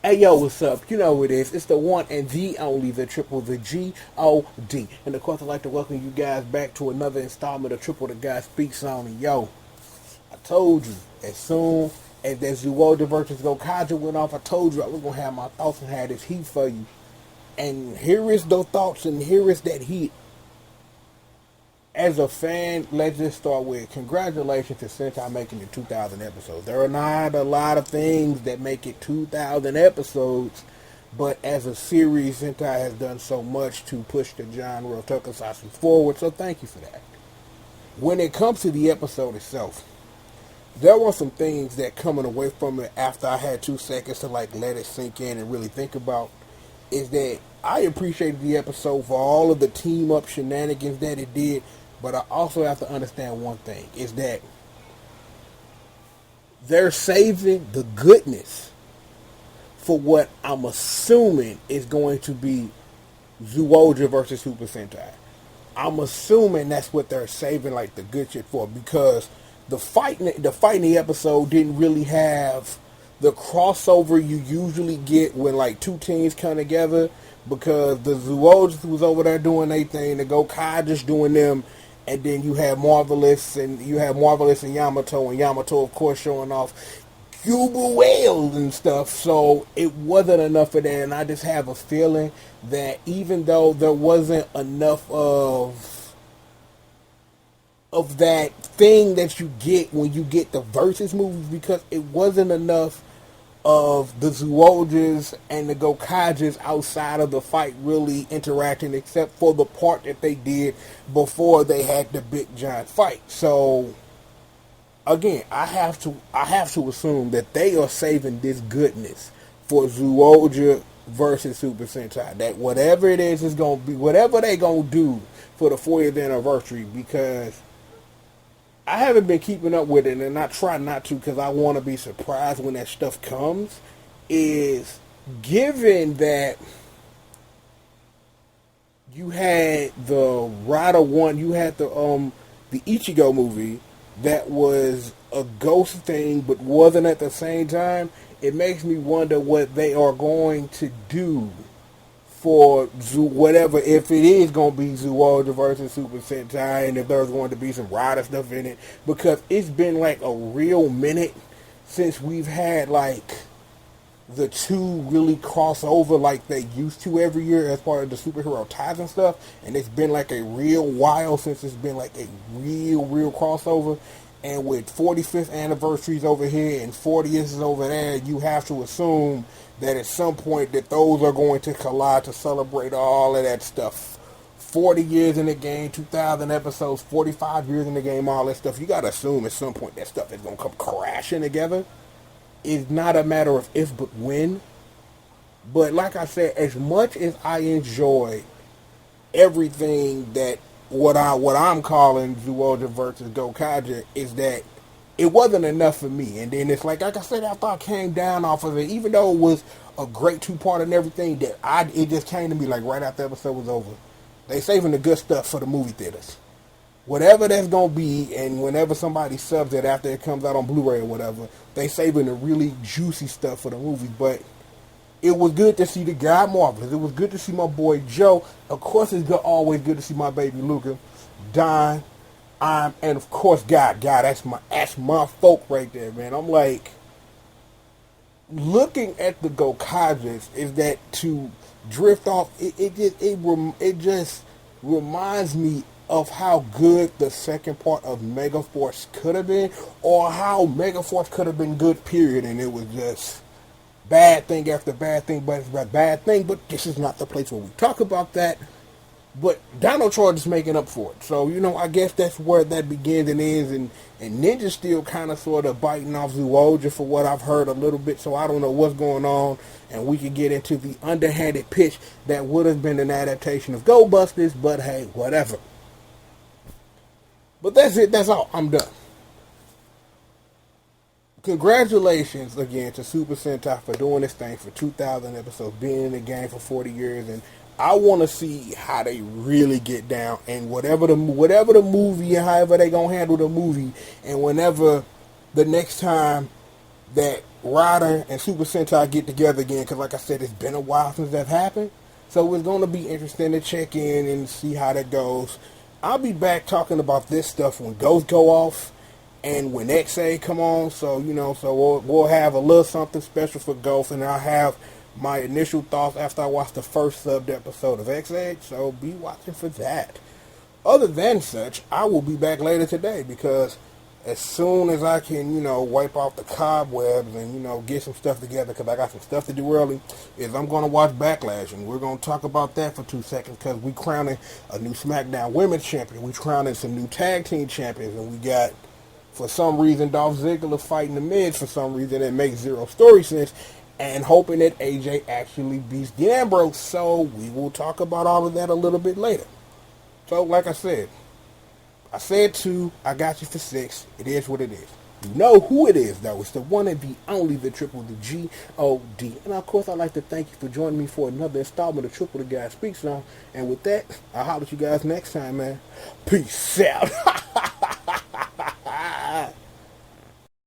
Hey yo, what's up? You know who it is. It's the one and the only, the triple, the G.O.D. And of course, I'd like to welcome you guys back to another installment of Triple the Guy Speaks On. And yo, I told you, as soon as that Zyuohger versus Gokaiger went off, I told you I was going to have my thoughts and have this heat for you. And here is those thoughts and here is that heat. As a fan, let's just start with congratulations to Sentai making it 2,000 episodes. There are not a lot of things that make it 2,000 episodes, but as a series, Sentai has done so much to push the genre of tokusatsu forward, so thank you for that. When it comes to the episode itself, there were some things that coming away from it after I had 2 seconds to like let it sink in and really think about, is that I appreciated the episode for all of the team up shenanigans that it did. But I also have to understand one thing, is that they're saving the goodness for what I'm assuming is going to be Zyuohger versus Super Sentai. I'm assuming that's what they're saving like the good shit for, because the fight in the episode didn't really have the crossover you usually get when like two teams come together, because the Zyuohger was over there doing their thing, the Gokaiger's doing them. And then you have Marvelous and Yamato, and Yamato, of course, showing off Cuba whales and stuff. So it wasn't enough of that, and I just have a feeling that even though there wasn't enough of that thing that you get when you get the Versus movies, because it wasn't enough of the Zyuohgers and the Gokaigers outside of the fight really interacting, except for the part that they did before they had the big giant fight. So again, I have to assume that they are saving this goodness for Zyuohger versus Super Sentai. That whatever it is gonna be, whatever they gonna do for the 40th anniversary, because I haven't been keeping up with it, and I try not to because I want to be surprised when that stuff comes, is given that you had the Rider 1, you had the Ichigo movie that was a ghost thing but wasn't at the same time, it makes me wonder what they are going to do for whatever, if it is going to be Zyuohger versus Super Sentai, and if there's going to be some Rider stuff in it, because it's been like a real minute since we've had like the two really cross over like they used to every year as part of the superhero ties and stuff, and it's been like a real while since it's been like a real crossover. And with 45th anniversaries over here and 40th over there, you have to assume that at some point that those are going to collide to celebrate all of that stuff. 40 years in the game, 2,000 episodes, 45 years in the game, all that stuff. You got to assume at some point that stuff is going to come crashing together. It's not a matter of if but when. But like I said, as much as I enjoyed everything that what I'm calling Zyuohger versus Gokaiger, is that it wasn't enough for me. And then it's like I said, after I came down off of it, even though it was a great 2-part and everything, it just came to me like right after the episode was over, they saving the good stuff for the movie theaters. Whatever that's gonna be, and whenever somebody subs it after it comes out on Blu-ray or whatever, they saving the really juicy stuff for the movie. But it was good to see the guy Marvelous. It was good to see my boy Joe. Of course, it's always good to see my baby Luca, Don, and of course God. That's my folk right there, man. I'm like, looking at the Gokaigers is that to drift off. It just reminds me of how good the second part of Megaforce could have been, or how Megaforce could have been good. Period, and it was just bad thing after bad thing, but it's a bad thing. But this is not the place where we talk about that. But Dino Charge is making up for it. So, I guess that's where that begins and ends. And Ninja's still kind of sort of biting off Zyuohger for what I've heard a little bit. So I don't know what's going on. And we can get into the underhanded pitch that would have been an adaptation of Go Busters. But hey, whatever. But that's it. That's all. I'm done. Congratulations again to Super Sentai for doing this thing for 2,000 episodes, being in the game for 40 years, and I want to see how they really get down, and whatever the movie and however they gonna handle the movie, and whenever the next time that Rider and Super Sentai get together again, because like I said, it's been a while since that happened. So it's going to be interesting to check in and see how that goes. I'll be back talking about this stuff when Ghosts go off and when XA come on. So, we'll have a little something special for Ghosts, and I'll have my initial thoughts after I watch the first subbed episode of XA. So be watching for that. Other than such, I will be back later today, because as soon as I can, wipe off the cobwebs and, get some stuff together, because I got some stuff to do early, is I'm going to watch Backlash, and we're going to talk about that for 2 seconds, because we crowning a new SmackDown Women's Champion, we crowning some new Tag Team Champions, and we got, for some reason, Dolph Ziggler fighting the Miz. For some reason, it makes zero story sense, and hoping that AJ actually beats Dean Ambrose. So we will talk about all of that a little bit later. So, like I said 2, I got you for 6. It is what it is. You know who it is, though. It's the one and the only, the triple, the G.O.D. And, of course, I'd like to thank you for joining me for another installment of Triple the Guy Speaks On. And with that, I'll holler at you guys next time, man. Peace out.